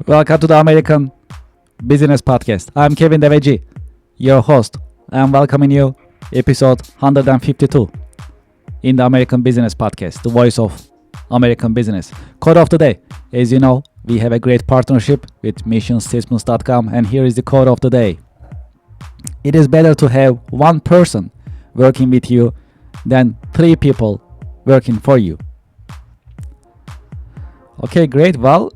Welcome to the American Business Podcast. I'm Kevin Devecioglu, your host. I'm welcoming you, episode 152 in the American Business Podcast, the voice of American business. Quote of the day. As you know, we have a great partnership with missionstatements.com, and here is the quote of the day. It is better to have one person working with you than three people working for you. Okay, great. Well,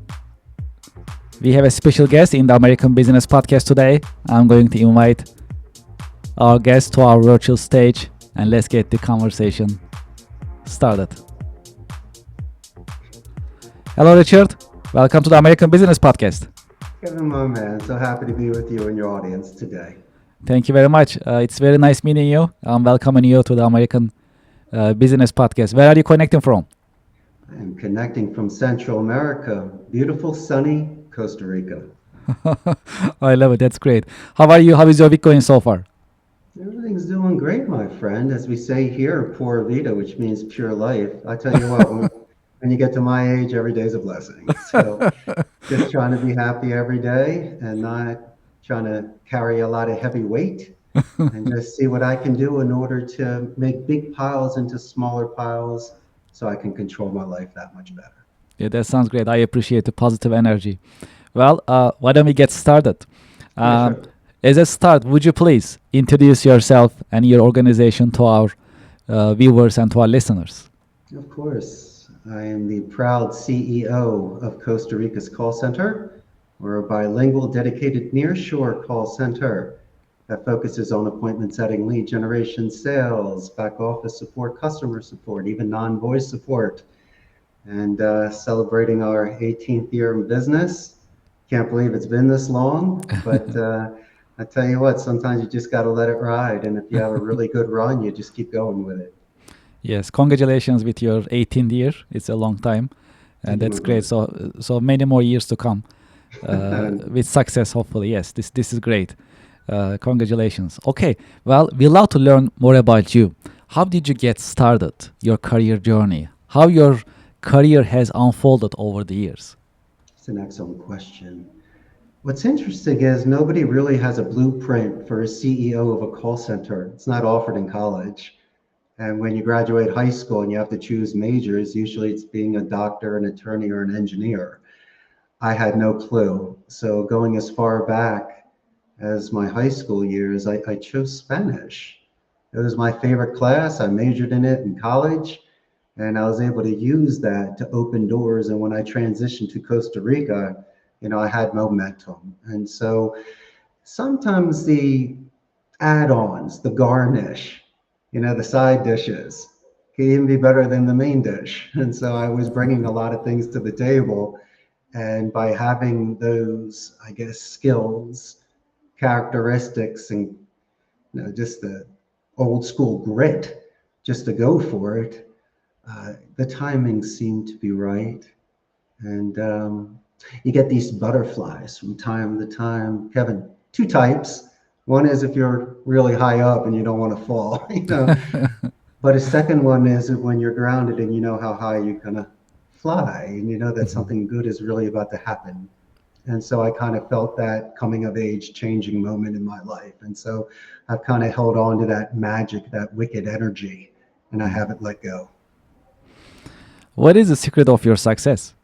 we have a special guest in the American Business Podcast today. I'm going to invite our guest to our virtual stage, and let's get the conversation started. Hello, Richard. Welcome to the American Business Podcast. Kevin, my man, so happy to be with you and your audience today. Thank you very much. It's very nice meeting you. I'm welcoming you to the American Business Podcast. Where are you connecting from? I'm connecting from Central America, beautiful, sunny Costa Rica. I love it. That's great. How are you? How is your week going so far? Everything's doing great, my friend. As we say here, pura vida, which means pure life. I tell you what, when you get to my age, every day's a blessing. So just trying to be happy every day and not trying to carry a lot of heavy weight and just see what I can do in order to make big piles into smaller piles so I can control my life that much better. Yeah, that sounds great. I appreciate the positive energy. Well, why don't we get started? Sure. As a start, would you please introduce yourself and your organization to our viewers and to our listeners? Of course. I am the proud CEO of Costa Rica's call center. We're a bilingual, dedicated nearshore call center that focuses on appointment setting, lead generation, sales, back office support, customer support, even non-voice support, and celebrating our 18th year in business. Can't believe it's been this long, but I tell you what, sometimes you just got to let it ride. And if you have a really good run, you just keep going with it. Yes, congratulations with your 18th year. It's a long time, and that's great. So many more years to come with success, hopefully. Yes, this is great. Congratulations. Okay, well, we love to learn more about you. How did you get started, your career journey? How your career has unfolded over the years? It's an excellent question. What's interesting is nobody really has a blueprint for a CEO of a call center. It's not offered in college. And when you graduate high school and you have to choose majors, usually it's being a doctor, an attorney, or an engineer. I had no clue. So going as far back as my high school years, I chose Spanish. It was my favorite class. I majored in it in college, and I was able to use that to open doors. And when I transitioned to Costa Rica, I had momentum. And so sometimes the add-ons, the garnish, the side dishes can even be better than the main dish. And so I was bringing a lot of things to the table. And by having those, I guess, skills, characteristics, and just the old school grit, just to go for it, the timing seemed to be right. And you get these butterflies from time to time. Kevin, two types. One is if you're really high up and you don't want to fall, But a second one is when you're grounded and you know how high you're gonna fly, and you know that something good is really about to happen. And so I kind of felt that coming of age changing moment in my life. And so I've kind of held on to that magic, that wicked energy, and I haven't let go. What is the secret of your success?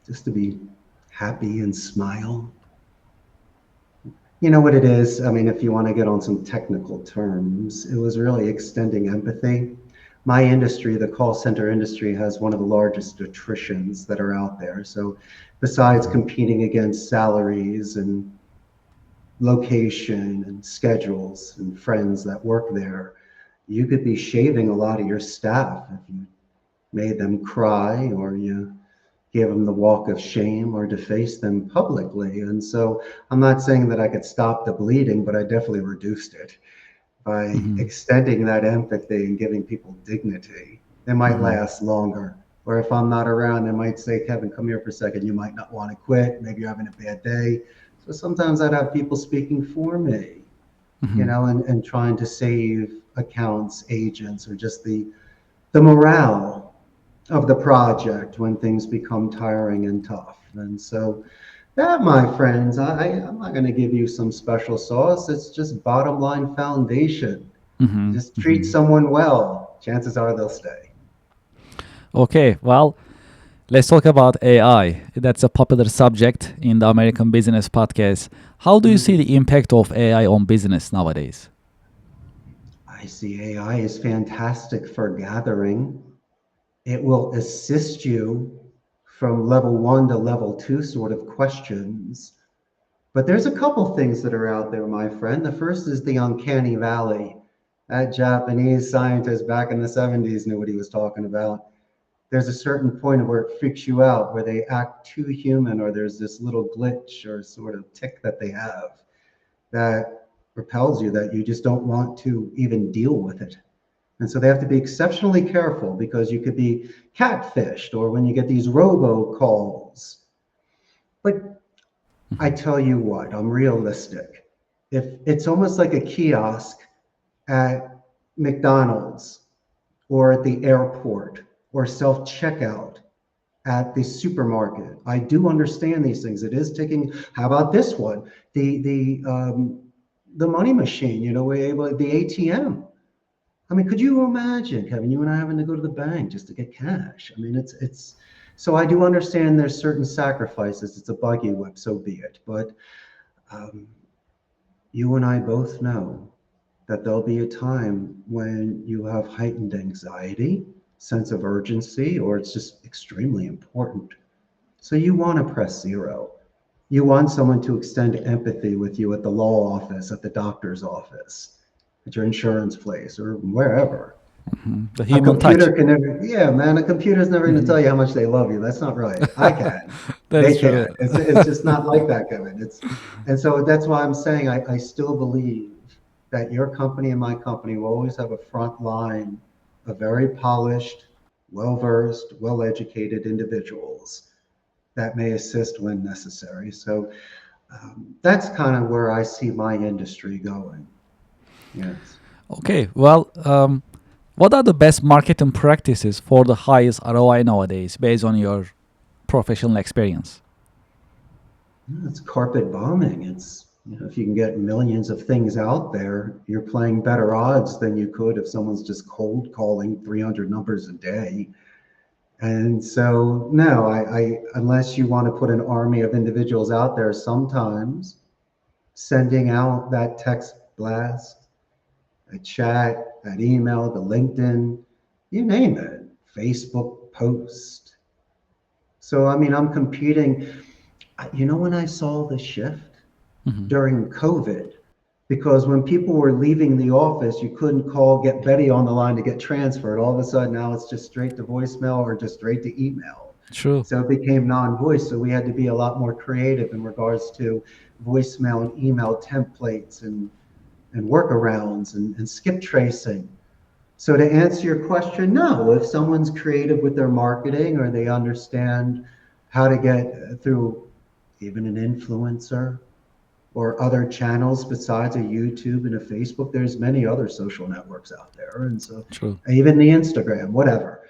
Just to be happy and smile. You know what it is? I mean, if you want to get on some technical terms, it was really extending empathy. My industry, the call center industry, has one of the largest attritions that are out there. So besides competing against salaries and location and schedules and friends that work there, you could be shaving a lot of your staff if you made them cry, or you gave them the walk of shame, or defaced them publicly. And so I'm not saying that I could stop the bleeding, but I definitely reduced it by extending that empathy and giving people dignity. They might last longer. Or if I'm not around, they might say, Kevin, come here for a second. You might not want to quit. Maybe you're having a bad day. So sometimes I'd have people speaking for me, and trying to save accounts, agents, or just the morale of the project when things become tiring and tough. And so that, my friends, I'm not going to give you some special sauce. It's just bottom line foundation. Hmm. Just treat Hmm. someone well. Chances are they'll stay. Okay, well, let's talk about AI. That's a popular subject in the American Business Podcast. How do you see Mhm. the impact of AI on business nowadays? I see AI is fantastic for gathering. It will assist you from level one to level two sort of questions. But there's a couple things that are out there, my friend. The first is the uncanny valley. That Japanese scientist back in the 70s knew what he was talking about. There's a certain point where it freaks you out, where they act too human, or there's this little glitch or sort of tick that they have that repels you, that you just don't want to even deal with it. And so they have to be exceptionally careful because you could be catfished or when you get these robocalls. But I tell you what, I'm realistic. If it's almost like a kiosk at McDonald's or at the airport or self checkout at the supermarket, I do understand these things. It is taking. How about this one? The money machine. You know, we're able the ATM. I mean, could you imagine, Kevin, you and I having to go to the bank just to get cash? I mean, it's so I do understand there's certain sacrifices. It's a buggy whip, so be it. But um, you and I both know that there'll be a time when you have heightened anxiety, sense of urgency, or it's just extremely important. So you want to press zero. You want someone to extend empathy with you at the law office, at the doctor's office, at your insurance place, or wherever. Mhm. The A human touch. computer can never, yeah, man, a computer's never going to tell you how much they love you. That's not right. I can. That They is can. true. It's just not like that, Kevin. And so that's why I'm saying I still believe that your company and my company will always have a front line of very polished, well-versed, well-educated individuals that may assist when necessary. So that's kind of where I see my industry going. Yes. Okay, well, what are the best marketing practices for the highest ROI nowadays based on your professional experience? It's carpet bombing. It's, you know, if you can get millions of things out there, you're playing better odds than you could if someone's just cold calling 300 numbers a day. And so, no, unless you want to put an army of individuals out there, sometimes sending out that text blast, a chat, that email, the LinkedIn, you name it, Facebook post. So, I mean, I'm competing. You know, when I saw the shift Hmm. during COVID, because when people were leaving the office, you couldn't call, get Betty on the line to get transferred. All of a sudden, now it's just straight to voicemail or just straight to email. True. So it became non-voice. So we had to be a lot more creative in regards to voicemail and email templates and workarounds and skip tracing. So to answer your question, no, if someone's creative with their marketing or they understand how to get through even an influencer or other channels besides a YouTube and a Facebook, there's many other social networks out there. And so True. even the Instagram, whatever.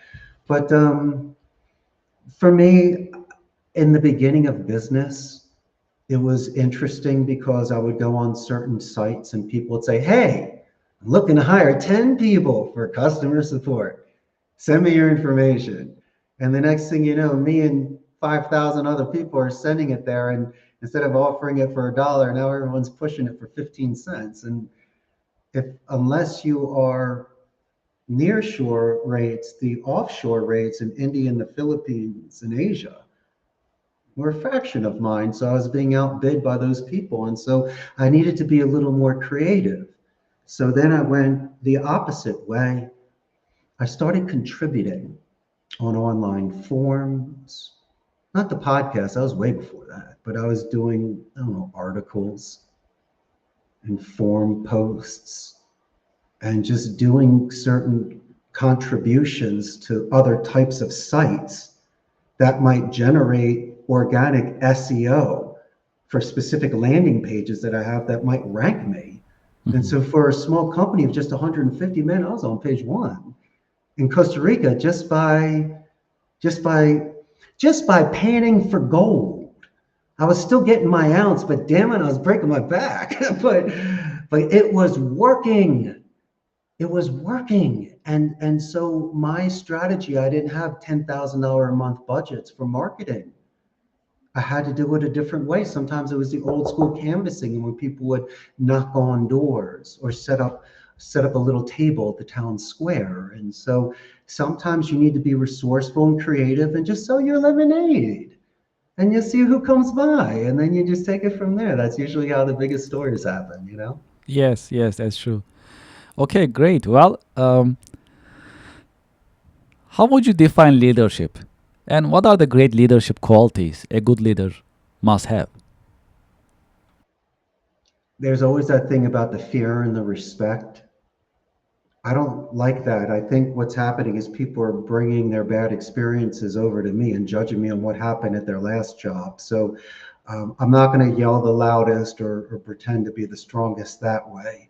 But for me, in the beginning of business, it was interesting because I would go on certain sites and people would say, hey, I'm looking to hire 10 people for customer support. Send me your information. And the next thing you know, me and 5,000 other people are sending it there. And instead of offering it for $1, now everyone's pushing it for 15 cents. And if, unless you are nearshore rates, the offshore rates in India and the Philippines and Asia were a fraction of mine. So I was being outbid by those people. And so I needed to be a little more creative. So then I went the opposite way. I started contributing on online forums, not the podcast, I was way before that, but I was doing, I don't know, articles and forum posts and just doing certain contributions to other types of sites that might generate organic SEO for specific landing pages that I have that might rank me. And Hmm. so for a small company of just 150 men, I was on page one in Costa Rica just by just by panning for gold. I was still getting my ounce, but damn it, I was breaking my back. but it was working. It was working. And so my strategy, I didn't have $10,000 a month budgets for marketing. I had to do it a different way. Sometimes it was the old school canvassing, and when people would knock on doors or set up a little table at the town square. And so sometimes you need to be resourceful and creative and just sell your lemonade. And you see who comes by, and then you just take it from there. That's usually how the biggest stories happen, you know? Yes, yes, that's true. Okay, great. Well, how would you define leadership? And what are the great leadership qualities a good leader must have? There's always that thing about the fear and the respect. I don't like that. I think what's happening is people are bringing their bad experiences over to me and judging me on what happened at their last job. So I'm not going to yell the loudest or pretend to be the strongest that way.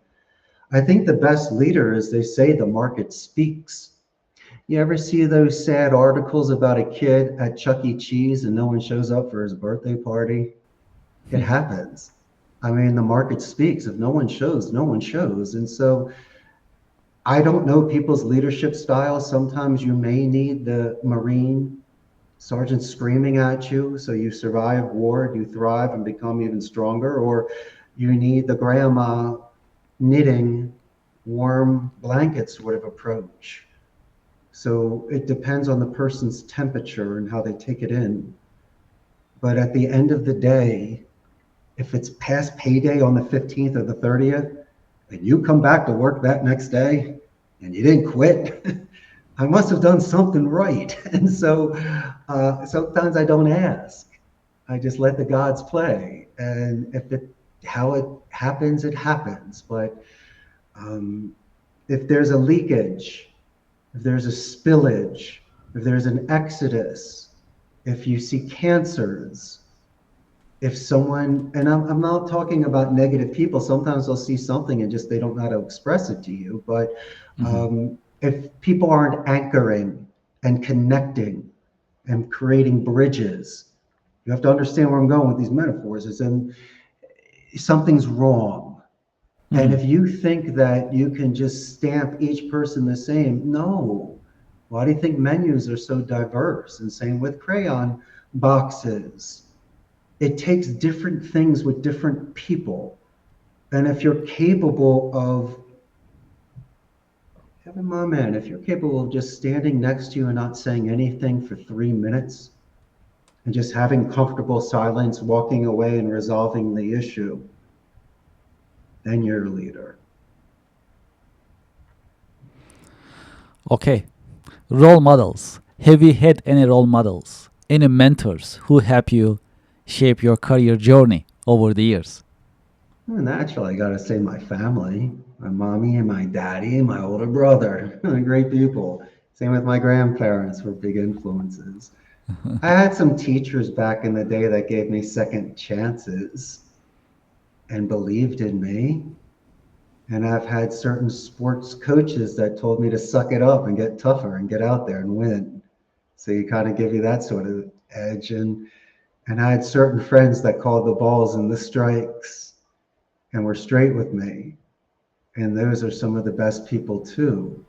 I think the best leader is they say the market speaks. You ever see those sad articles about a kid at Chuck E. Cheese and no one shows up for his birthday party? It happens. I mean, the market speaks. If no one shows, no one shows. And so I don't know people's leadership styles. Sometimes you may need the Marine sergeant screaming at you so you survive war, you thrive and become even stronger, or you need the grandma knitting warm blanket sort of approach. So it depends on the person's temperature and how they take it in. But at the end of the day, if it's past payday on the 15th or the 30th, and you come back to work that next day and you didn't quit, I must have done something right. And so sometimes I don't ask. I just let the gods play. And how it happens, it happens. But if there's a leakage, if there's a spillage, if there's an exodus, if you see cancers, if someone, and I'm not talking about negative people, sometimes they'll see something and just they don't know how to express it to you. But Mhm. if people aren't anchoring and connecting and creating bridges, you have to understand where I'm going with these metaphors, is in something's wrong. And Mhm. if you think that you can just stamp each person the same, no. Why do you think menus are so diverse? And same with crayon boxes. It takes different things with different people. And if you're capable of, having my man, if you're capable of just standing next to you and not saying anything for 3 minutes and just having comfortable silence, walking away and resolving the issue, then you're a leader. Okay, role models. Have you had any role models? Any mentors who help you shape your career journey over the years? Well, naturally, I got to say my family, my mommy and my daddy and my older brother. Great people. Same with my grandparents were big influences. I had some teachers back in the day that gave me second chances and believed in me. And I've had certain sports coaches that told me to suck it up and get tougher and get out there and win. So you kind of give you that sort of edge. And I had certain friends that called the balls and the strikes and were straight with me. And those are some of the best people too,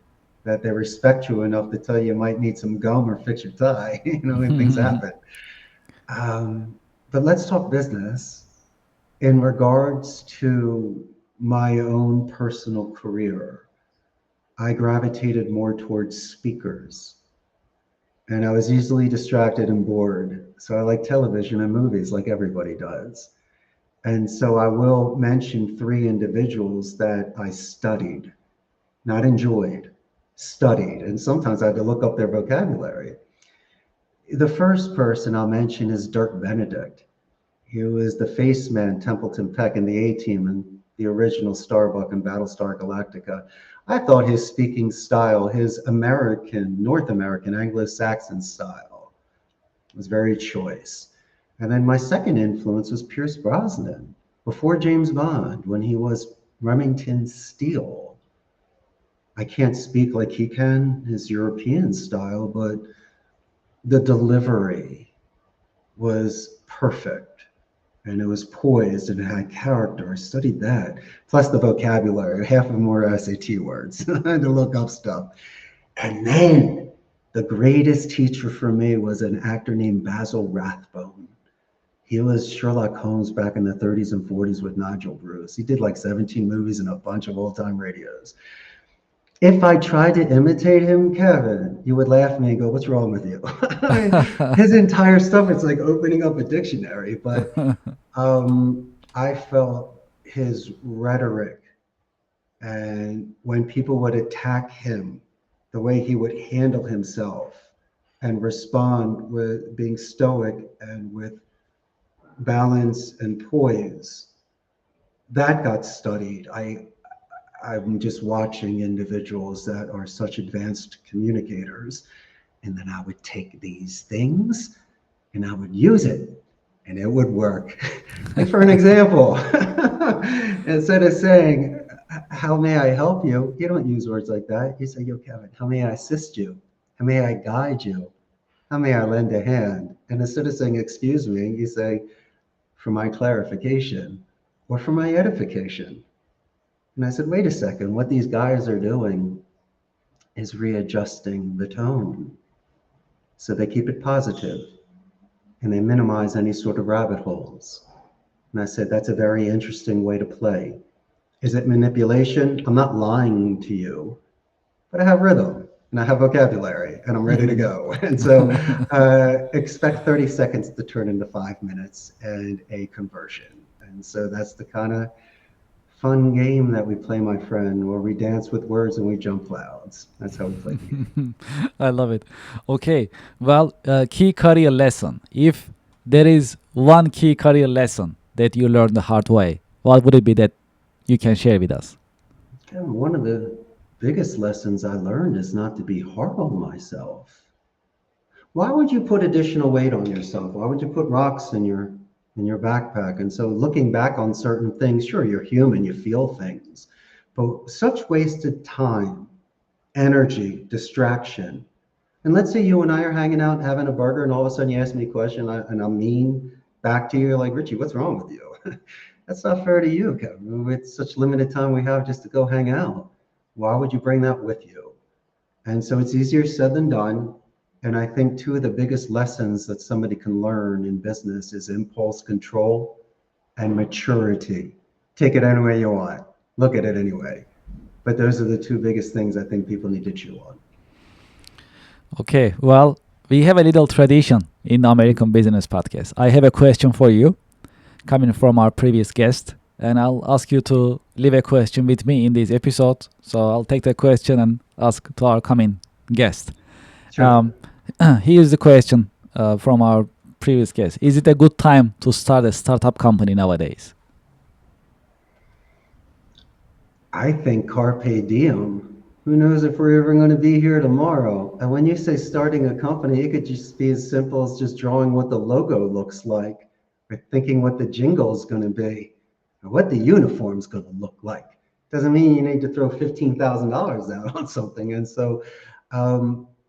that they respect you enough to tell you might need some gum or fix your tie, and things happen. Um, but let's talk business. In regards to my own personal career, I gravitated more towards speakers, and I was easily distracted and bored. So I like television and movies like everybody does. And so I will mention three individuals that I studied, not enjoyed, studied. And sometimes I had to look up their vocabulary. The first person I'll mention is Dirk Benedict. He was the face man, Templeton Peck, in the A Team and the original Starbuck and Battlestar Galactica. I thought his speaking style, his American, North American, Anglo-Saxon style, was very choice. And then my second influence was Pierce Brosnan before James Bond, when he was Remington Steele. I can't speak like he can, his European style, but the delivery was perfect, and it was poised and it had character. I studied that. Plus the vocabulary, half of them were SAT words. I had to look up stuff. And then the greatest teacher for me was an actor named Basil Rathbone. He was Sherlock Holmes back in the 30s and 40s with Nigel Bruce. He did like 17 movies and a bunch of old-time radios. If I tried to imitate him, Kevin, you would laugh at me and go, "What's wrong with you?" I mean, his entire stuff, it's like opening up a dictionary. But I felt his rhetoric, and when people would attack him, the way he would handle himself and respond with being stoic and with balance and poise, that got studied. I'm just watching individuals that are such advanced communicators, and then I would take these things and I would use it and it would work. Like for an example, instead of saying, "How may I help you?" You don't use words like that. You say, "Yo, Kevin, how may I assist you? How may I guide you? How may I lend a hand?" And instead of saying, "Excuse me," you say, "For my clarification or for my edification." And I said, "Wait a second, what these guys are doing is readjusting the tone. So they keep it positive and they minimize any sort of rabbit holes." And I said, "That's a very interesting way to play. Is it manipulation? I'm not lying to you, but I have rhythm and I have vocabulary and I'm ready to go." And so expect 30 seconds to turn into 5 minutes and a conversion. And so that's the kind of fun game that we play, my friend, where we dance with words and we jump clouds. That's how we play the game. I love it. Okay. Well, key career lesson. If there is one key career lesson that you learned the hard way, what would it be that you can share with us? And one of the biggest lessons I learned is not to be hard on myself. Why would you put additional weight on yourself? Why would you put rocks in your backpack? And so looking back on certain things, sure, you're human, you feel things, but such wasted time, energy, distraction. And let's say you and I are hanging out having a burger, and all of a sudden you ask me a question, and I'm mean back to you. You're like, "Richie, what's wrong with you?" That's not fair to you, Kevin. With such limited time we have just to go hang out, why would you bring that with you? And so it's easier said than done. And I think two of the biggest lessons that somebody can learn in business is impulse control and maturity. Take it any way you want. Look at it anyway. But those are the two biggest things I think people need to chew on. Okay. Well, we have a little tradition in the American Business Podcast. I have a question for you coming from our previous guest, and I'll ask you to leave a question with me in this episode. So I'll take the question and ask to our coming guest. Sure. Here's the question from our previous guest. Is it a good time to start a startup company nowadays? I think carpe diem. Who knows if we're ever going to be here tomorrow? And when you say starting a company, it could just be as simple as just drawing what the logo looks like, or thinking what the jingle is going to be, or what the uniform's going to look like. Doesn't mean you need to throw $15,000 out on something. And so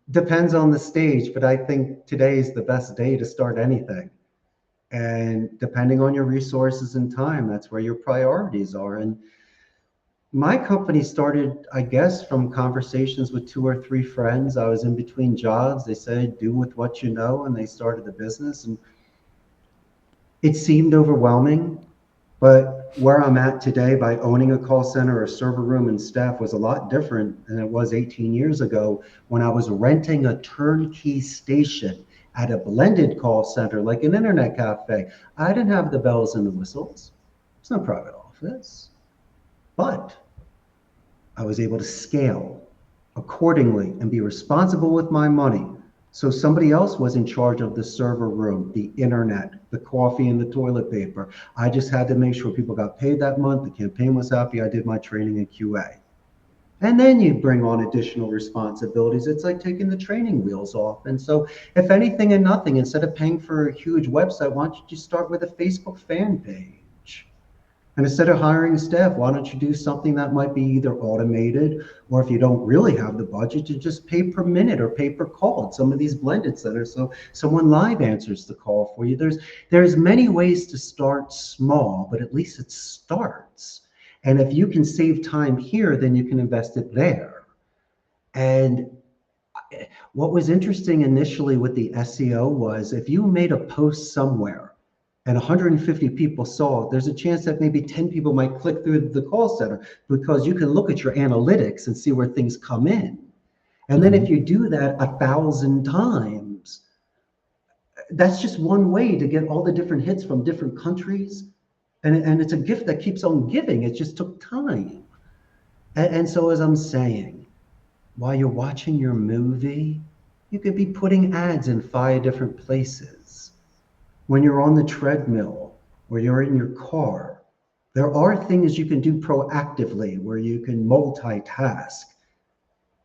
depends on the stage, but I think today is the best day to start anything. And depending on your resources and time, that's where your priorities are. And my company started, I guess, from conversations with two or three friends. I was in between jobs. They said, "Do with what you know," and they started the business. And it seemed overwhelming, but where I'm at today by owning a call center, a server room, and staff was a lot different than it was 18 years ago when I was renting a turnkey station at a blended call center, like an internet cafe. I didn't have the bells and the whistles. It's no private office. But I was able to scale accordingly and be responsible with my money. So somebody else was in charge of the server room, the internet, the coffee, and the toilet paper. I just had to make sure people got paid that month. The campaign was happy. I did my training in QA. And then you bring on additional responsibilities. It's like taking the training wheels off. And so if anything and nothing, instead of paying for a huge website, why don't you just start with a Facebook fan page? And instead of hiring staff, why don't you do something that might be either automated, or if you don't really have the budget, to just pay per minute or pay per call at some of these blended centers, so someone live answers the call for you. There's many ways to start small, but at least it starts. And if you can save time here, then you can invest it there. And what was interesting initially with the SEO was, if you made a post somewhere and 150 people saw it, there's a chance that maybe 10 people might click through the call center, because you can look at your analytics and see where things come in. And then if you do that 1,000 times, that's just one way to get all the different hits from different countries. And it's a gift that keeps on giving. It just took time. And so, as I'm saying, while you're watching your movie, you could be putting ads in 5 different places. When you're on the treadmill or you're in your car, there are things you can do proactively where you can multitask.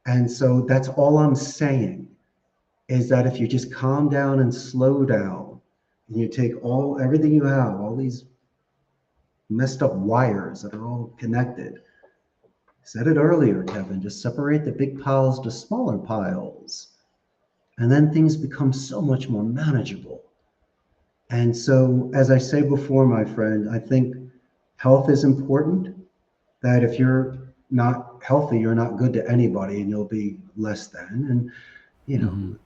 And so that's all I'm saying, is that if you just calm down and slow down, and you take everything you have, all these messed up wires that are all connected. Said it earlier, Kevin, just separate the big piles to smaller piles. And then things become so much more manageable. And so, as I say before, my friend, I think health is important. That if you're not healthy, you're not good to anybody, and you'll be less than. And,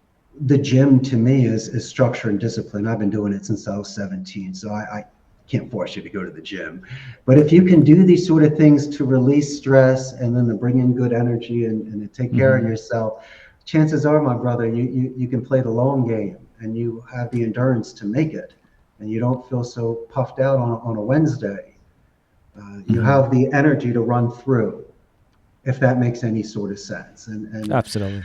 the gym to me is structure and discipline. I've been doing it since I was 17. So I can't force you to go to the gym. But if you can do these sort of things to release stress and then to bring in good energy and to take care of yourself, chances are, my brother, you can play the long game, and you have the endurance to make it, and you don't feel so puffed out on a Wednesday. You have the energy to run through, if that makes any sort of sense. And Absolutely.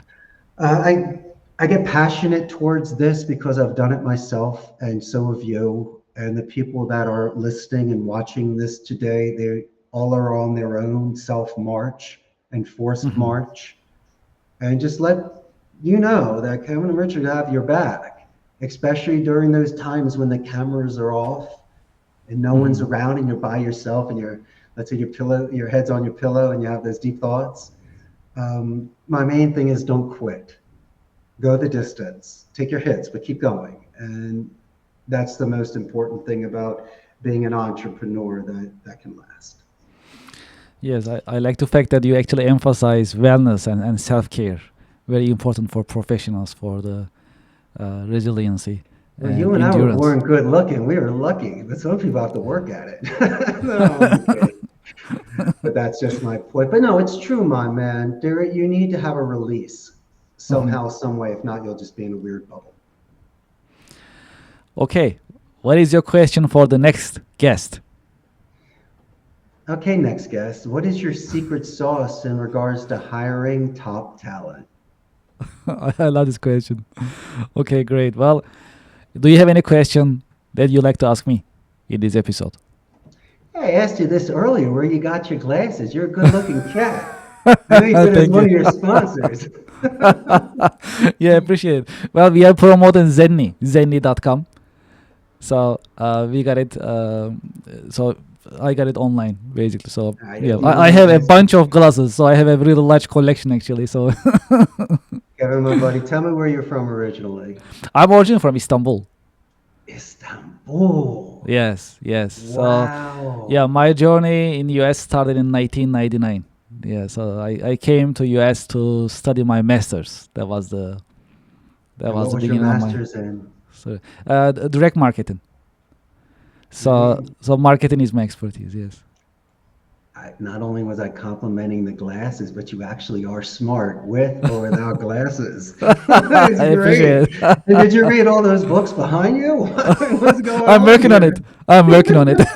I get passionate towards this because I've done it myself, and so have you. And the people that are listening and watching this today, they all are on their own self-march and forced march. And just let you know that Kevin and Richard have your back, especially during those times when the cameras are off and no one's around, and you're by yourself, and let's say your head's on your pillow, and you have those deep thoughts. My main thing is, don't quit. Go the distance, take your hits, but keep going. And that's the most important thing about being an entrepreneur that can last. Yes, I like the fact that you actually emphasize wellness and self-care. Very important for professionals, for the resiliency. Well, you and endurance. I were born good looking. We were lucky, but some people have to work at it. No, I'm kidding. But that's just my point. But no, it's true, my man. You need to have a release somehow, some way. If not, you'll just be in a weird bubble. Okay, what is your question for the next guest? Okay, next guest. What is your secret sauce in regards to hiring top talent? I love this question. Okay, great. Well, do you have any question that you'd like to ask me in this episode? Hey, I asked you this earlier, where you got your glasses. You're a good-looking cat. I know you said it's one of your sponsors. Yeah, appreciate it. Well, we are promoting zenni.com. So we got it. So I got it online, basically. So yeah, I have a bunch of glasses. So I have a really large collection, actually. So Kevin, my buddy, tell me where you're from originally. I'm originally from Istanbul. Istanbul. Yes. Wow. So yeah, my journey in US started in 1999. Yeah, so I came to US to study my master's. That was the beginning your of my master's in? so direct marketing. So marketing is my expertise. Yes. Not only was I complimenting the glasses, but you actually are smart with or without glasses. That's I appreciate great. it. And did you read all those books behind you? What's going on? I'm working on it. I'm working on it. Man,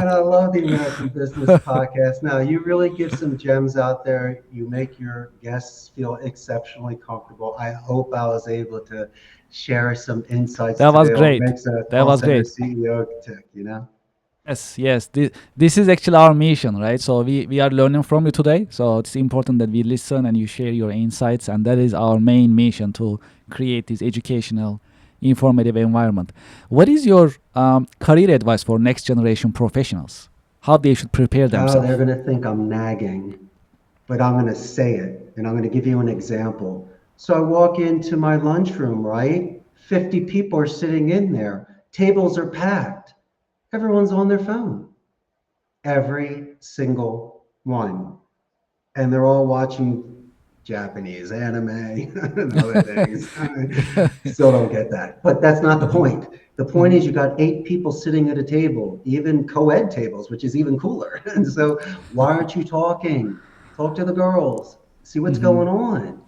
I love the American Business Podcast. Now, you really give some gems out there. You make your guests feel exceptionally comfortable. I hope I was able to share some insights. That was today great. on makes a That call was center great. CEO tick, you know? Yes. This is actually our mission, right? So we are learning from you today. So it's important that we listen and you share your insights. And that is our main mission, to create this educational informative environment. What is your career advice for next generation professionals? How they should prepare Oh, themselves? they're going to think I'm nagging, but I'm going to say it, and I'm going to give you an example. So I walk into my lunchroom, right? 50 people are sitting in there. Tables are packed. Everyone's on their phone. Every single one. And they're all watching Japanese anime and other things. Still don't get that. But that's not the point. The point is you got 8 people sitting at a table, even co-ed tables, which is even cooler. And so why aren't you talking? Talk to the girls. See what's going on.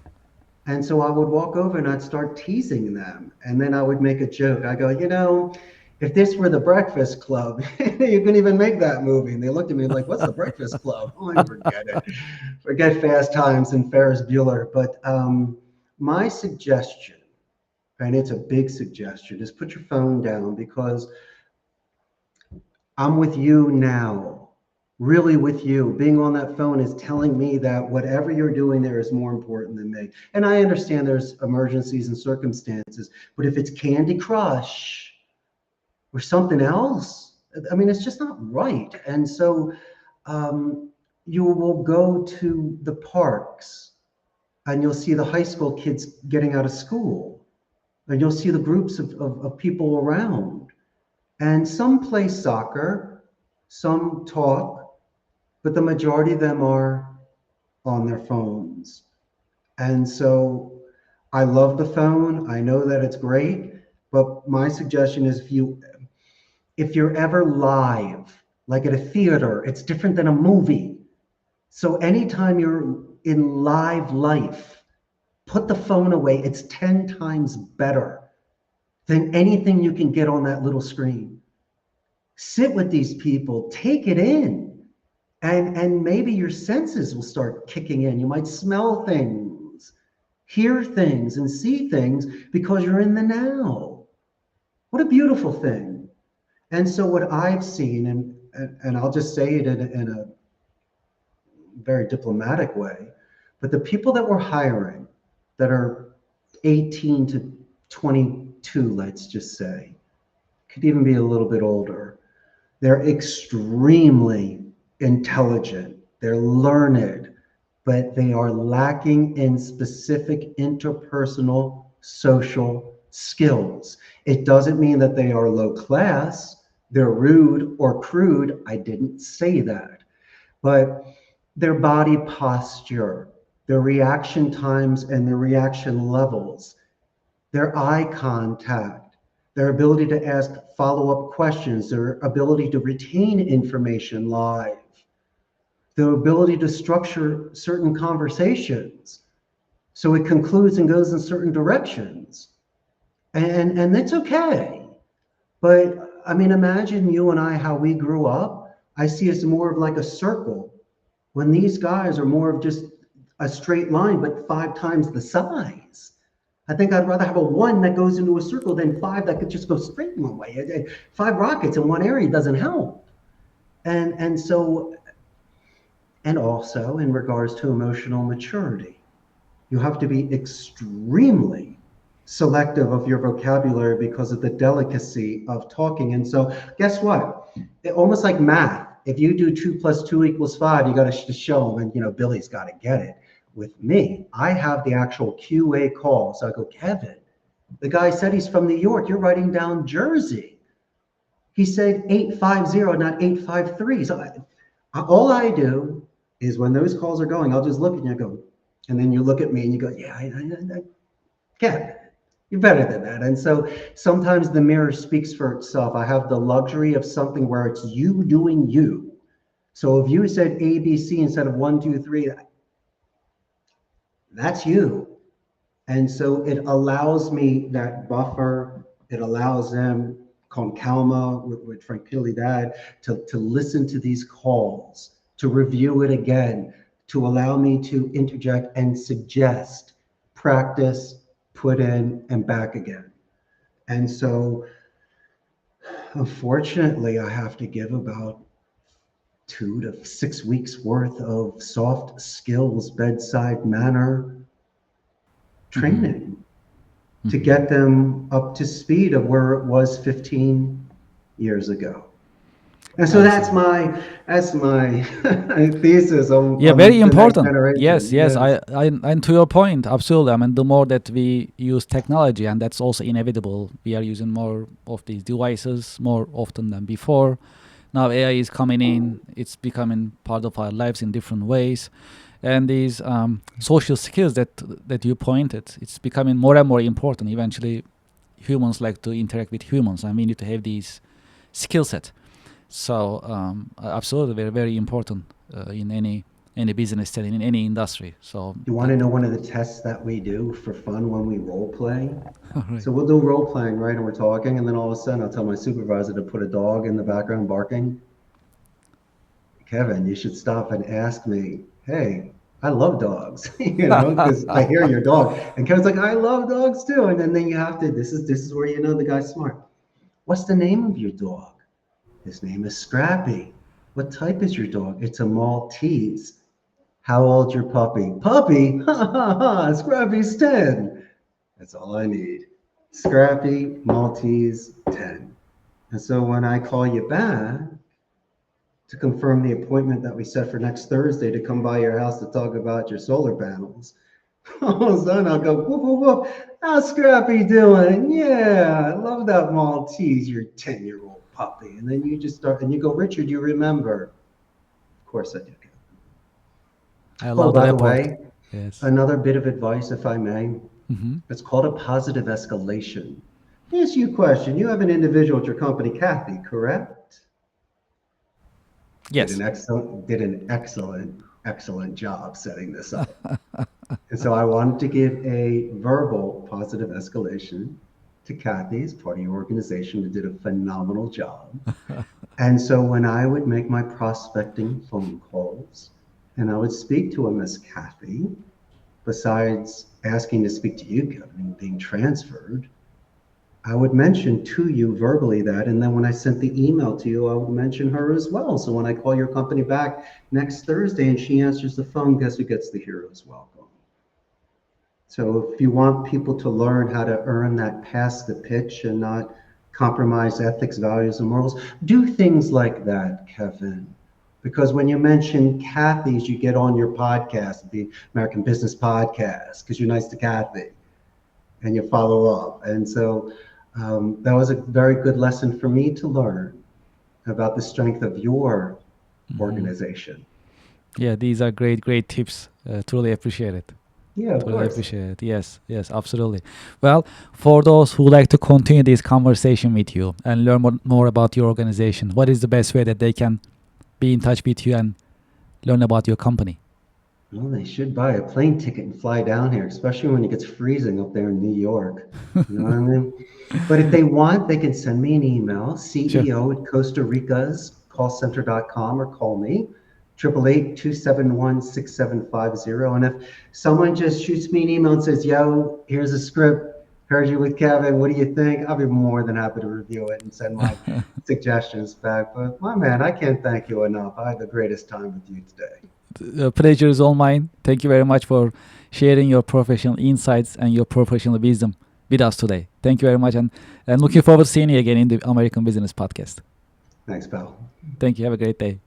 And so I would walk over and I'd start teasing them. And then I would make a joke. I go, if this were the Breakfast Club, you couldn't even make that movie. And they looked at me like, what's the Breakfast Club? Oh, I forget it. Forget Fast Times and Ferris Bueller. But my suggestion, and it's a big suggestion, is put your phone down, because I'm with you now, really with you. Being on that phone is telling me that whatever you're doing there is more important than me. And I understand there's emergencies and circumstances, but if it's Candy Crush or something else, I mean, it's just not right. And so you will go to the parks and you'll see the high school kids getting out of school, and you'll see the groups of people around. And some play soccer, some talk, but the majority of them are on their phones. And so I love the phone. I know that it's great, but my suggestion is if you're ever live, like at a theater, it's different than a movie. So anytime you're in live life, put the phone away. It's 10 times better than anything you can get on that little screen. Sit with these people, take it in, and maybe your senses will start kicking in. You might smell things, hear things, and see things because you're in the now. What a beautiful thing. And so what I've seen, and I'll just say it in a very diplomatic way, but the people that we're hiring that are 18 to 22, let's just say, could even be a little bit older, they're extremely intelligent, they're learned, but they are lacking in specific interpersonal social skills. It doesn't mean that they are low class, they're rude or crude. I didn't say that. But their body posture, their reaction times and their reaction levels, their eye contact, their ability to ask follow-up questions, their ability to retain information live, their ability to structure certain conversations so it concludes and goes in certain directions. And that's okay. But I mean, imagine you and I, how we grew up. I see us more of like a circle, when these guys are more of just a straight line, but 5 times the size. I think I'd rather have a 1 that goes into a circle than 5 that could just go straight one way. 5 rockets in one area doesn't help. And so, and also in regards to emotional maturity, you have to be extremely selective of your vocabulary because of the delicacy of talking. And so guess what? Almost like math. If you do 2 + 2 = 5, you got to show them, and Billy's got to get it. With me, I have the actual QA call. So I go, Kevin, the guy said he's from New York. You're writing down Jersey. He said 850, not 853. So all I do is when those calls are going, I'll just look at you and go, and then you look at me and you go, yeah, I get it. You're better than that. And so sometimes the mirror speaks for itself. I have the luxury of something where it's you doing you. So if you said ABC instead of 1, 2, 3, that's you. And so it allows me that buffer. It allows them, con calma, with tranquilidad, to listen to these calls, to review it again, to allow me to interject and suggest, practice, put in, and back again. And so, unfortunately, I have to give about 2 to 6 weeks worth of soft skills, bedside manner training. to get them up to speed of where it was 15 years ago. And so I that's see. my thesis Yeah, on very the next important. generation. Yes, yes. Yes. And to your point, absolutely. I mean, the more that we use technology, and that's also inevitable, we are using more of these devices more often than before. Now AI is coming in; it's becoming part of our lives in different ways, and these social skills that you pointed, it's becoming more and more important. Eventually, humans like to interact with humans, and we need to have these skill set. So absolutely, very very important in any business setting in any industry. So You want to know one of the tests that we do for fun when we role play? right. So we'll do role playing, right? And we're talking, and then all of a sudden I'll tell my supervisor to put a dog in the background barking. Kevin, you should stop and ask me, hey, I love dogs, because I hear your dog. And Kevin's like, I love dogs too. And then you have to, this is where you know the guy's smart. What's the name of your dog? His name is Scrappy. What type is your dog? It's a Maltese. How old's your puppy? Puppy? Ha ha ha, Scrappy's 10. That's all I need. Scrappy, Maltese, 10. And so when I call you back to confirm the appointment that we set for next Thursday to come by your house to talk about your solar panels, all of a sudden I'll go, whoop, whoop, whoop. How's Scrappy doing? Yeah, I love that Maltese, your 10-year-old puppy. And then you just start, and you go, Richard, you remember? Of course I do. I Oh, love the by the report. way, Yes. another bit of advice, if I may. Hmm. It's called a positive escalation. Let me ask you a question. You have an individual at your company, Kathy, correct? Did Yes. an excellent job setting this up. And so I wanted to give a verbal positive escalation to Kathy as part of your organization who did a phenomenal job. And so when I would make my prospecting phone calls and I would speak to a Miss Kathy, besides asking to speak to you, Kevin, and being transferred, I would mention to you verbally that, and then when I sent the email to you, I would mention her as well. So when I call your company back next Thursday and she answers the phone, guess who gets the hero's welcome? So if you want people to learn how to earn that past the pitch and not compromise ethics, values, and morals, do things like that, Kevin. Because when you mention Kathy's, you get on your podcast, the American Business Podcast, because you're nice to Kathy and you follow up. And so that was a very good lesson for me to learn about the strength of your organization. Yeah, these are great, great tips. Truly appreciate it. Yeah, of Truly course. appreciate it. Yes, yes, absolutely. Well, for those who like to continue this conversation with you and learn more about your organization, what is the best way that they can be in touch with you and learn about your company? Well, they should buy a plane ticket and fly down here, especially when it gets freezing up there in New York. You know what I mean? But if they want, they can send me an email, Sure. CEO at Costa Rica's callcenter.com, or call me, 888-271-6750. And if someone just shoots me an email and says, yo, here's a script, heard you with Kevin, what do you think? I'll be more than happy to review it and send my suggestions back. But my man, I can't thank you enough. I had the greatest time with you today. The pleasure is all mine. Thank you very much for sharing your professional insights and your professional wisdom with us today. Thank you very much, and looking forward to seeing you again in the American Business Podcast. Thanks, pal. Thank you. Have a great day.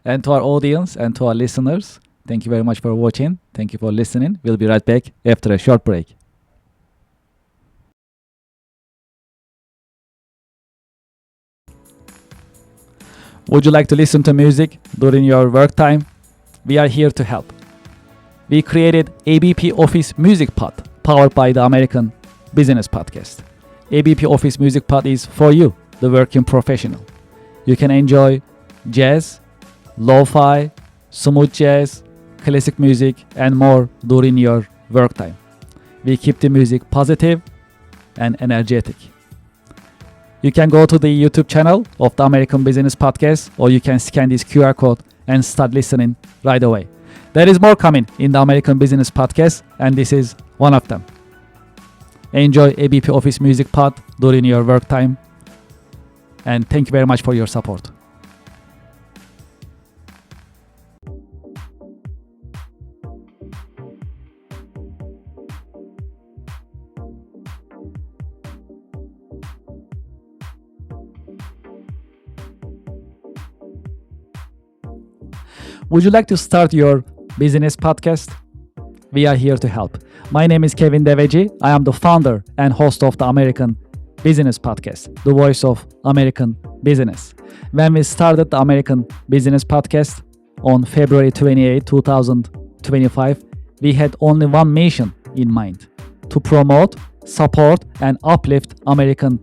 And to our audience and to our listeners, thank you very much for watching. Thank you for listening. We'll be right back after a short break. Would you like to listen to music during your work time? We are here to help. We created ABP Office Music Pod, powered by the American Business Podcast. ABP Office Music Pod is for you, the working professional. You can enjoy jazz, lo-fi, smooth jazz, classic music, and more during your work time. We keep the music positive and energetic. You can go to the YouTube channel of the American Business Podcast, or you can scan this QR code and start listening right away. There is more coming in the American Business Podcast, and this is one of them. Enjoy ABP Office Music Pod during your work time, and thank you very much for your support. Would you like to start your business podcast? We are here to help. My name is Kevin Deveci. I am the founder and host of the American Business Podcast, the voice of American business. When we started the American Business Podcast on February 28, 2025, we had only one mission in mind: to promote, support, and uplift American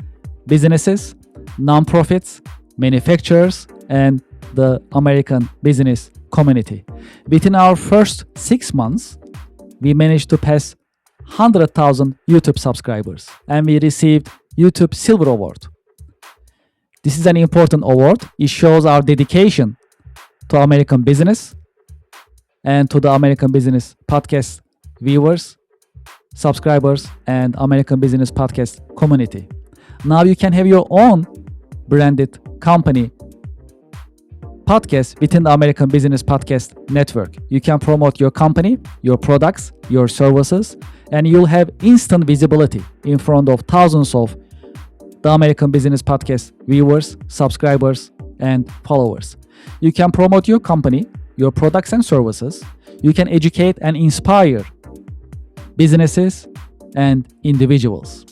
businesses, nonprofits, manufacturers, and the American business community. Within our first 6 months, we managed to pass 100,000 YouTube subscribers, and we received YouTube Silver Award. This is an important award. It shows our dedication to American business and to the American Business Podcast viewers, subscribers, and American Business Podcast community. Now you can have your own branded company podcast within the American Business Podcast network. You can promote your company, your products, your services, and you'll have instant visibility in front of thousands of the American Business Podcast viewers, subscribers, and followers. You can promote your company, your products and services. You can educate and inspire businesses and individuals.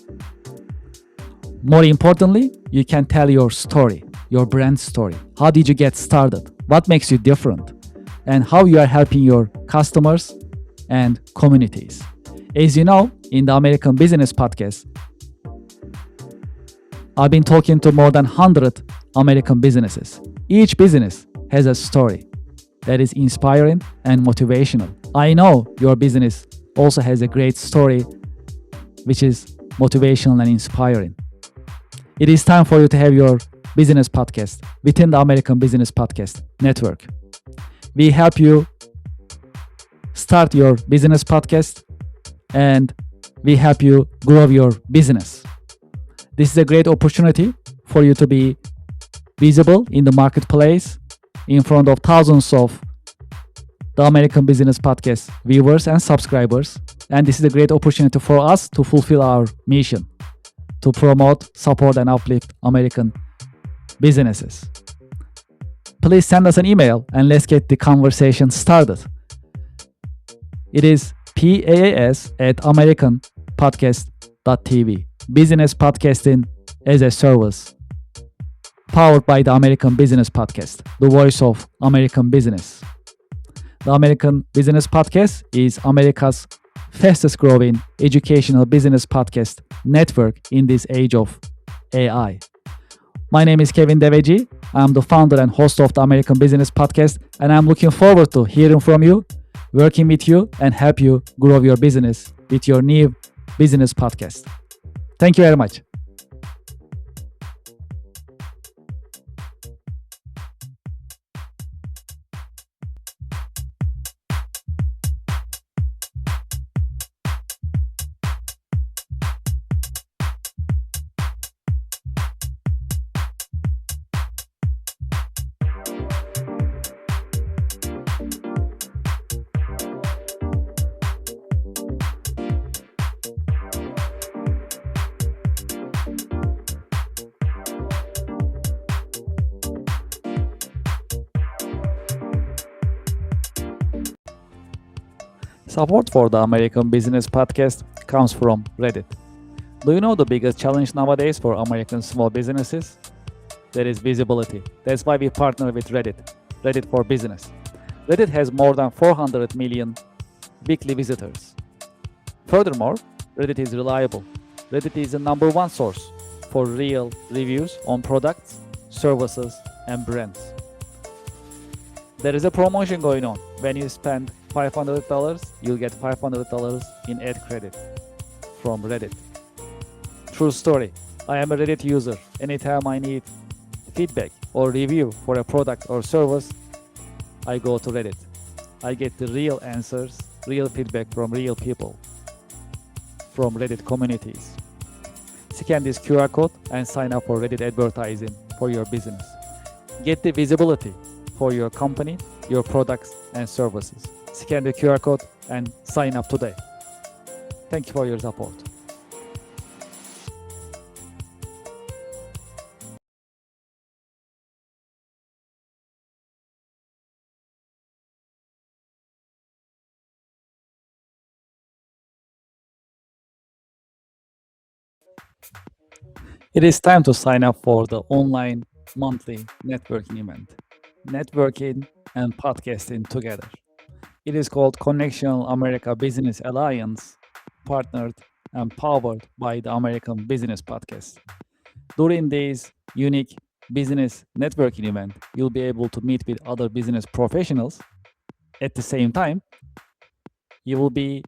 More importantly, you can tell your story, your brand story. How did you get started? What makes you different? And how you are helping your customers and communities. As you know, in the American Business Podcast, I've been talking to more than 100 American businesses. Each business has a story that is inspiring and motivational. I know your business also has a great story which is motivational and inspiring. It is time for you to have your business podcast within the American Business Podcast network. We help you start your business podcast and we help you grow your business. This is a great opportunity for you to be visible in the marketplace in front of thousands of the American Business Podcast viewers and subscribers. And this is a great opportunity for us to fulfill our mission to promote, support, and uplift American businesses. Please send us an email and let's get the conversation started. It is paas@americanpodcast.tv. Business podcasting as a service, powered by the American Business Podcast, the voice of American business. The American Business Podcast is America's fastest growing educational business podcast network in this age of AI. My name is Kevin Deveci. I'm the founder and host of the American Business Podcast, and I'm looking forward to hearing from you, working with you, and help you grow your business with your new business podcast. Thank you very much. Support for the American Business Podcast comes from Reddit. Do you know the biggest challenge nowadays for American small businesses? That is visibility. That's why we partner with Reddit for Business. Reddit has more than 400 million weekly visitors. Furthermore, Reddit is reliable. Reddit is the number one source for real reviews on products, services, and brands. There is a promotion going on. When you spend $500, you'll get $500 in ad credit from Reddit. True story. I am a Reddit user. Anytime I need feedback or review for a product or service, I go to Reddit. I get the real answers, real feedback from real people, from Reddit communities. Scan this QR code and sign up for Reddit advertising for your business. Get the visibility for your company, your products and services. Scan the QR code and sign up today. Thank you for your support. It is time to sign up for the online monthly networking event. Networking and podcasting together. It is called Connection America Business Alliance, partnered and powered by the American Business Podcast. During this unique business networking event, you'll be able to meet with other business professionals. At the same time, you will be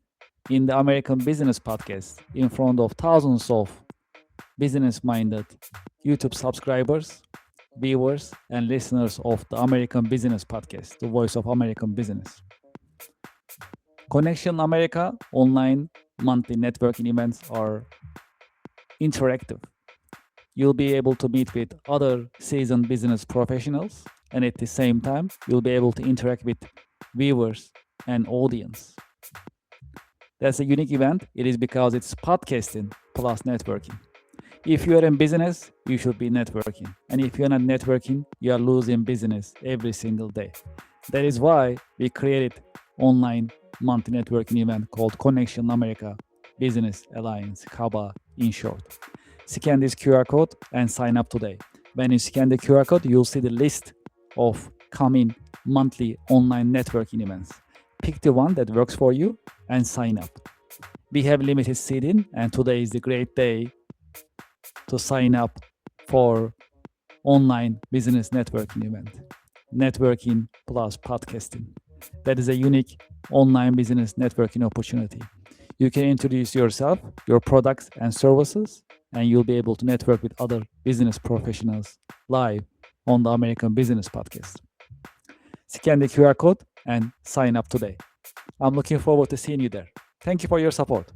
in the American Business Podcast in front of thousands of business-minded YouTube subscribers, viewers, and listeners of the American Business Podcast, the voice of American business. Connection America online monthly networking events are interactive. You'll be able to meet with other seasoned business professionals, and at the same time, you'll be able to interact with viewers and audience. That's a unique event. It is because it's podcasting plus networking. If you are in business, you should be networking. And if you're not networking, you are losing business every single day. That is why we created online monthly networking event called Connection America Business Alliance, CABA in short. Scan this QR code and sign up today. When you scan the QR code, you'll see the list of coming monthly online networking events. Pick the one that works for you and sign up. We have limited seating, and today is the great day to sign up for online business networking event. Networking plus podcasting. That is a unique online business networking opportunity. You can introduce yourself, your products and services, and you'll be able to network with other business professionals live on the American Business Podcast. Scan the QR code and sign up today. I'm looking forward to seeing you there. Thank you for your support.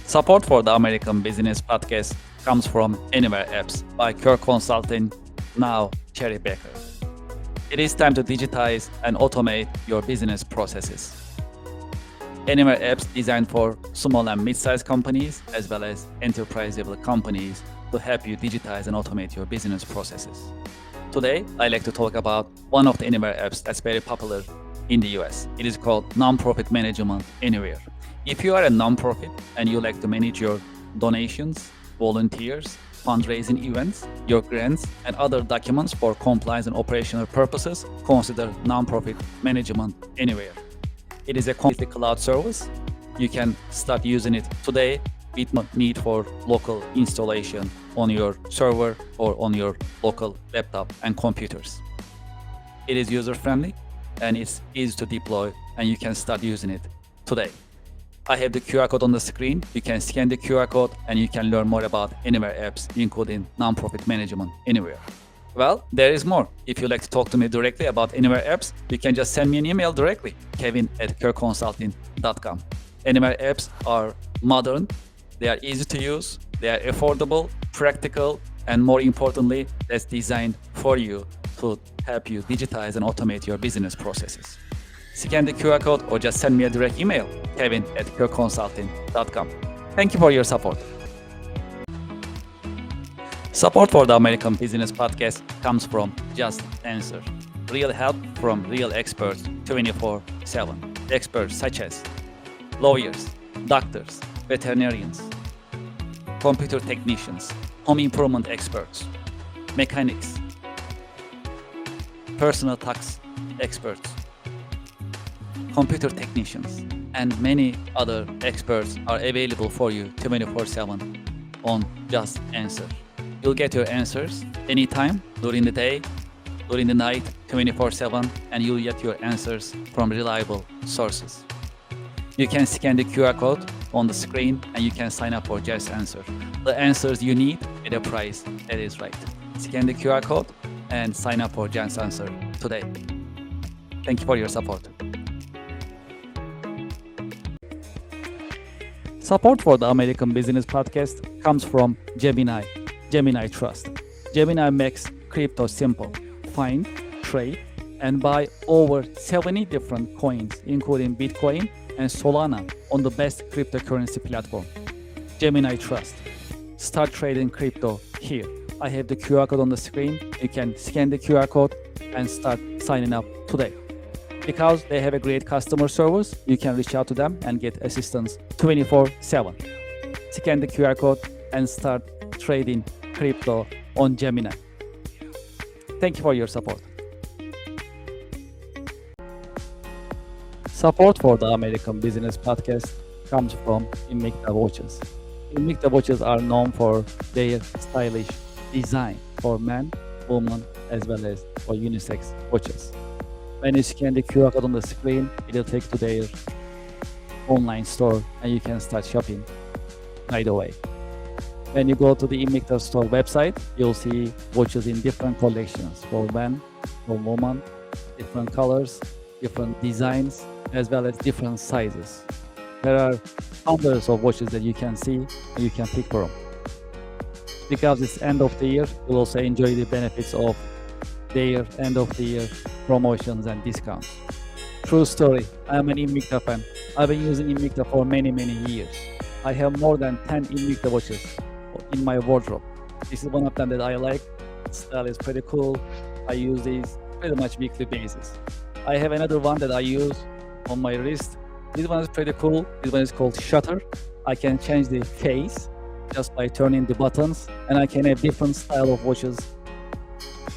Support for the American Business Podcast comes from Anywhere Apps by Kirk Consulting, now Cherry Baker. It is time to digitize and automate your business processes. Anywhere Apps designed for small and mid-sized companies as well as enterprise-level companies to help you digitize and automate your business processes. Today, I'd like to talk about one of the Anywhere apps that's very popular in the US. It is called Nonprofit Management Anywhere. If you are a nonprofit and you like to manage your donations, volunteers, fundraising events, your grants, and other documents for compliance and operational purposes, consider Nonprofit Management Anywhere. It is a completely cloud service. You can start using it today with no need for local installation on your server or on your local laptop and computers. It is user-friendly and it's easy to deploy, and you can start using it today. I have the QR code on the screen. You can scan the QR code and you can learn more about Anywhere apps, including Nonprofit Management Anywhere. Well, there is more. If you'd like to talk to me directly about Anywhere apps, you can just send me an email directly, kevin@kirkconsulting.com. Anywhere apps are modern, they are easy to use, they are affordable, practical, and more importantly, that's designed for you to help you digitize and automate your business processes. Scan the QR code or just send me a direct email, kevin@kirkconsulting.com. Thank you for your support. Support for the American Business Podcast comes from Just Answer. Real help from real experts 24/7. Experts such as lawyers, doctors, veterinarians, computer technicians, home improvement experts, mechanics, personal tax experts, computer technicians, and many other experts are available for you 24/7 on Just Answer. You'll get your answers anytime, during the day, during the night, 24/7, and you'll get your answers from reliable sources. You can scan the QR code on the screen and you can sign up for Just Answer. The answers you need at a price that is right. Scan the QR code and sign up for Just Answer today. Thank you for your support. Support for the American Business Podcast comes from Gemini Trust. Gemini makes crypto simple. Find, trade, and buy over 70 different coins, including Bitcoin and Solana, on the best cryptocurrency platform. Gemini Trust. start trading crypto here. I have the QR code on the screen. You can scan the QR code and start signing up today. Because they have a great customer service, you can reach out to them and get assistance 24/7. Scan the QR code and start trading crypto on Gemini. Thank you for your support. Support for the American Business Podcast comes from Invicta watches. Invicta watches are known for their stylish design for men, women, as well as for unisex watches. When you scan the QR code on the screen, it will take to their online store and you can start shopping right away. When you go to the Invicta store website, you'll see watches in different collections for men, for women, different colors, different designs, as well as different sizes. There are hundreds of watches that you can see and you can pick from. Because it's end of the year, you'll also enjoy the benefits of their end of the year promotions and discounts. True story, I am an Invicta fan. I've been using Invicta for many years. I have more than 10 Invicta watches in my wardrobe. This is one of them that I like. The style is pretty cool. I use these pretty much weekly basis. I have another one that I use on my wrist. This one is pretty cool. This one is called Shutter. I can change the face just by turning the buttons, and I can have different style of watches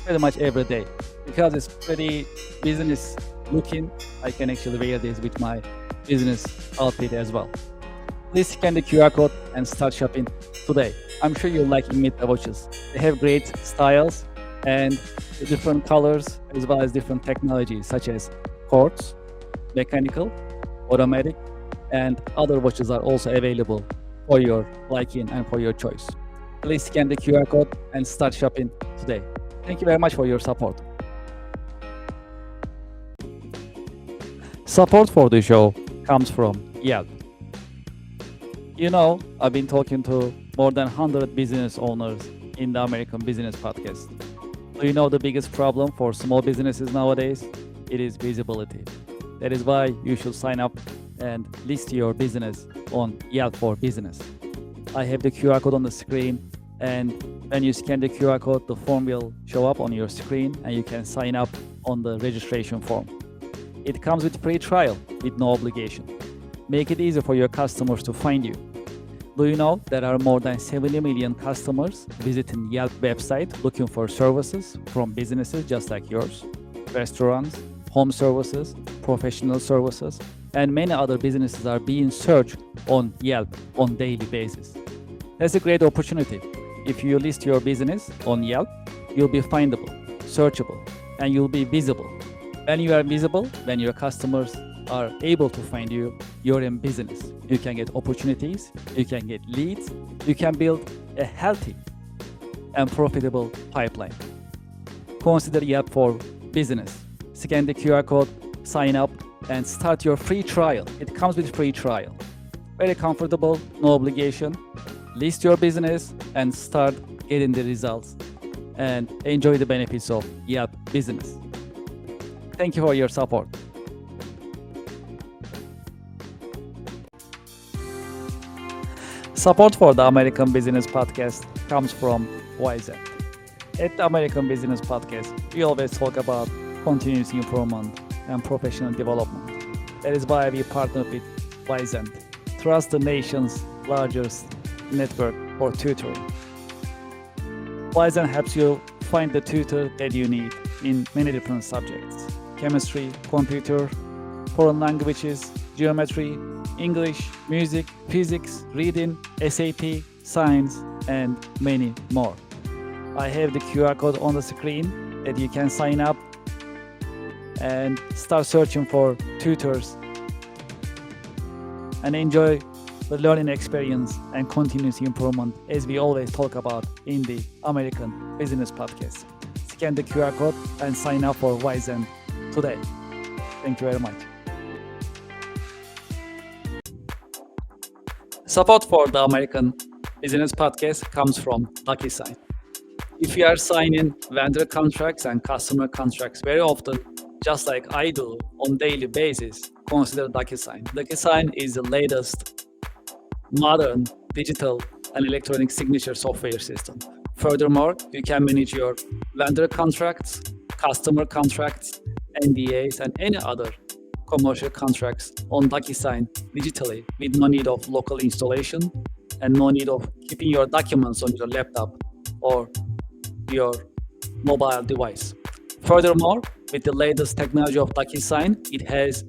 pretty much every day. Because it's pretty business looking, I can actually wear this with my business outfit as well. Please scan the QR code and start shopping today. I'm sure you'll like Invicta watches. They have great styles and different colors as well as different technologies such as quartz, mechanical, automatic, and other watches are also available for your liking and for your choice. Please scan the QR code and start shopping today. Thank you very much for your support. Support for the show comes from Yelp. You know, I've been talking to more than 100 business owners in the American Business Podcast. Do you know the biggest problem for small businesses nowadays? It is visibility. That is why you should sign up and list your business on Yelp for Business. I have the QR code on the screen, and when you scan the QR code, the form will show up on your screen and you can sign up on the registration form. It comes with free trial with no obligation. Make it easy for your customers to find you. Do you know there are more than 70 million customers visiting Yelp website looking for services from businesses just like yours, restaurants, home services, professional services, and many other businesses are being searched on Yelp on daily basis. That's a great opportunity. If you list your business on Yelp, you'll be findable, searchable, and you'll be visible. When you are visible, when your customers are able to find you, you're in business. You can get opportunities, you can get leads, you can build a healthy and profitable pipeline. Consider Yelp for Business. Scan the QR code, sign up, and start your free trial. It comes with free trial. Very comfortable, no obligation. List your business and start getting the results and enjoy the benefits of Yelp Business. Thank you for your support. Support for the American Business Podcast comes from YZ. At the American Business Podcast, we always talk about continuous improvement and professional development. That is why we partner with YZ, trust the nation's largest network for tutoring. YZ helps you find the tutor that you need in many different subjects: chemistry, computer, foreign languages, geometry, English, music, physics, reading, SAP, science, and many more. I have the QR code on the screen that you can sign up and start searching for tutors and enjoy the learning experience and continuous improvement as we always talk about in the American Business Podcast. Scan the QR code and sign up for YZ today. Thank you very much. Support for the American Business Podcast comes from DocuSign. If you are signing vendor contracts and customer contracts very often, just like I do on daily basis, consider DocuSign. DocuSign is the latest modern digital and electronic signature software system. Furthermore, you can manage your vendor contracts, customer contracts, NDAs, and any other commercial contracts on DocuSign digitally with no need of local installation and no need of keeping your documents on your laptop or your mobile device. Furthermore, with the latest technology of DocuSign, it has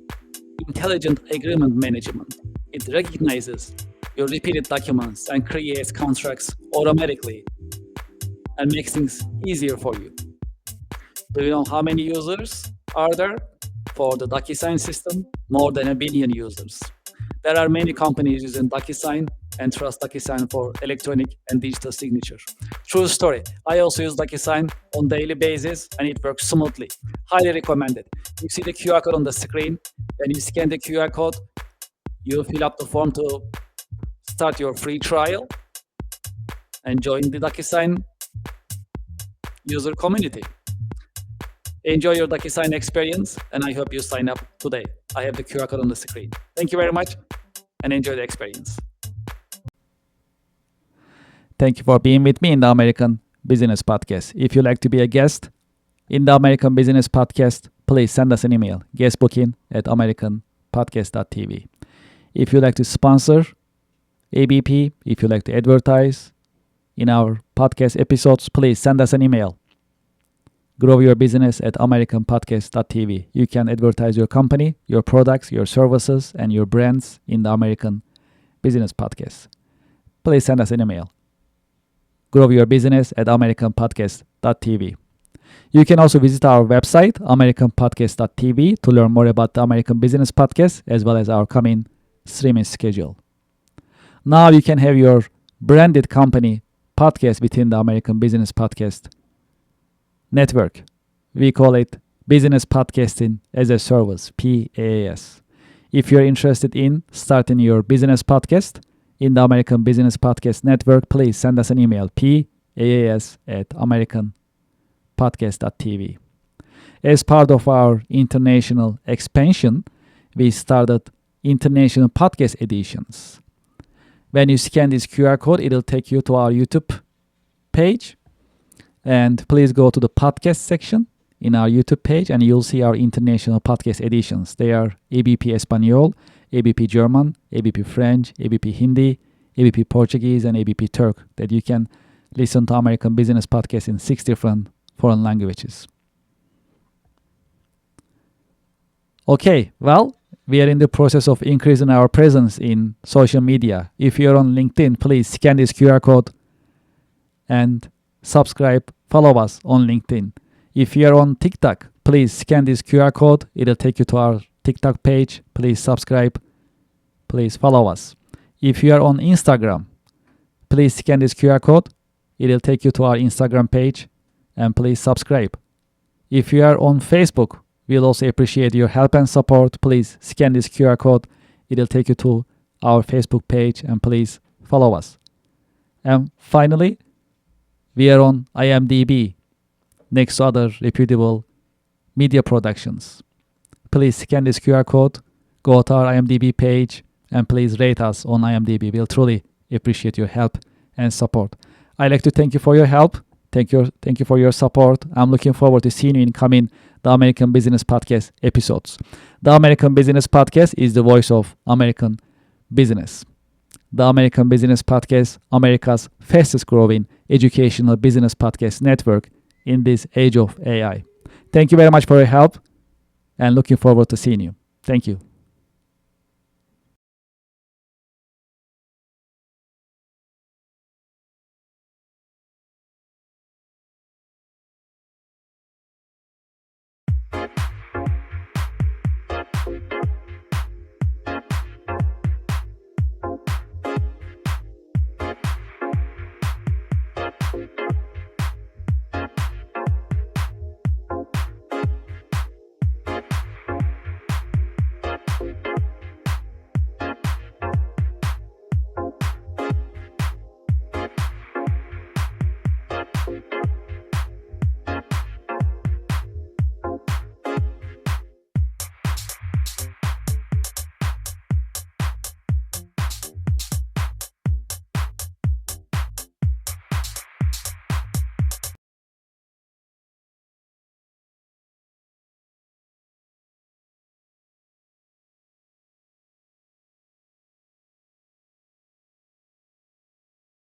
intelligent agreement management. It recognizes your repeated documents and creates contracts automatically and makes things easier for you. Do you know how many users are there for the DocuSign system? More than 1 billion users. There are many companies using DocuSign and trust DocuSign for electronic and digital signature. True story. I also use DocuSign on daily basis and it works smoothly. Highly recommended. You see the QR code on the screen. When you scan the QR code, you fill up the form to start your free trial and join the DocuSign user community. Enjoy your DocuSign experience, and I hope you sign up today. I have the QR code on the screen. Thank you very much, and enjoy the experience. Thank you for being with me in the American Business Podcast. If you'd like to be a guest in the American Business Podcast, please send us an email, guestbooking@americanpodcast.tv. If you'd like to sponsor ABP, if you'd like to advertise in our podcast episodes, please send us an email, growyourbusiness@americanpodcast.tv. You can advertise your company, your products, your services, and your brands in the American Business Podcast. Please send us an email, growyourbusiness@americanpodcast.tv. You can also visit our website, americanpodcast.tv, to learn more about the American Business Podcast as well as our coming streaming schedule. Now you can have your branded company podcast within the American Business Podcast network. We call it Business Podcasting as a Service, PaaS. If you're interested in starting your business podcast in the American Business Podcast network, please send us an email, paas@americanpodcast.tv. As part of our international expansion, we started international podcast editions. When you scan this QR code, it'll take you to our YouTube page. And please go to the podcast section in our YouTube page and you'll see our international podcast editions. They are ABP Espanol, ABP German, ABP French, ABP Hindi, ABP Portuguese, and ABP Turk, that you can listen to American Business Podcast in 6 different foreign languages. Okay, well, we are in the process of increasing our presence in social media. If you're on LinkedIn, please scan this QR code and subscribe, follow us on LinkedIn. If you're on TikTok, please scan this QR code. It'll take you to our TikTok page. Please subscribe. Please follow us. If you are on Instagram, please scan this QR code. It'll take you to our Instagram page and please subscribe. If you are on Facebook, we'll also appreciate your help and support. Please scan this QR code. It'll take you to our Facebook page and please follow us. And finally, we are on IMDb, next to other reputable media productions. Please scan this QR code, go to our IMDb page, and please rate us on IMDb. We'll truly appreciate your help and support. I'd like to thank you for your help. Thank you for your support. I'm looking forward to seeing you in coming the American Business Podcast episodes. The American Business Podcast is the voice of American business. The American Business Podcast, America's fastest growing educational business podcast network in this age of AI. Thank you very much for your help and looking forward to seeing you. Thank you.